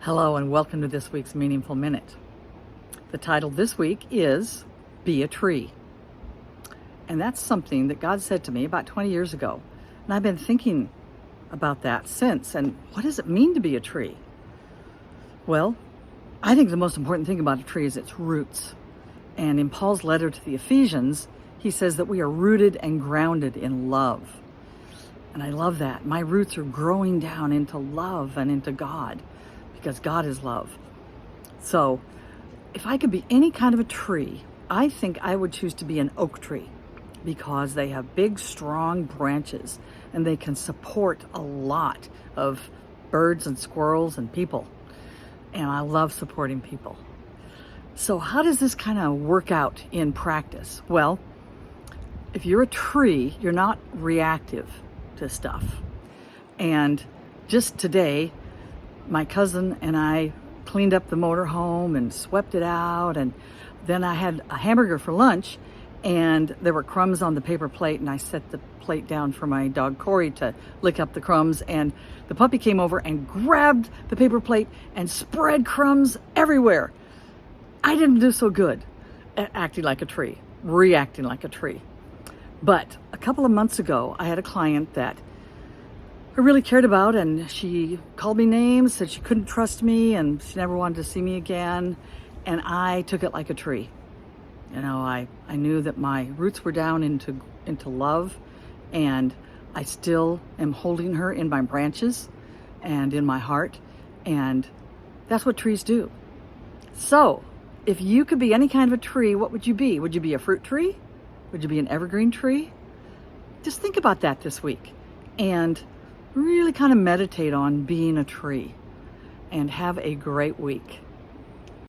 Hello and welcome to this week's Meaningful Minute. The title this week is Be a Tree. And that's something that God said to me about 20 years ago. And I've been thinking about that since. And what does it mean to be a tree? Well, I think the most important thing about a tree is its roots. And in Paul's letter to the Ephesians, he says that we are rooted and grounded in love. And I love that. My roots are growing down into love and into God, because God is love. So if I could be any kind of a tree, I think I would choose to be an oak tree, because they have big, strong branches and they can support a lot of birds and squirrels and people. And I love supporting people. So how does this kind of work out in practice? Well, if you're a tree, you're not reactive to stuff. And just today, my cousin and I cleaned up the motorhome and swept it out, and then I had a hamburger for lunch, and there were crumbs on the paper plate, and I set the plate down for my dog Corey to lick up the crumbs, and the puppy came over and grabbed the paper plate and spread crumbs everywhere. I didn't do so good at acting like a tree, reacting like a tree. But a couple of months ago, I had a client that I really cared about, and she called me names, said she couldn't trust me and she never wanted to see me again. And I took it like a tree. You know, I knew that my roots were down into love, and I still am holding her in my branches and in my heart. And that's what trees do. So if you could be any kind of a tree, what would you be? Would you be a fruit tree? Would you be an evergreen tree? Just think about that this week and really kind of meditate on being a tree, and have a great week.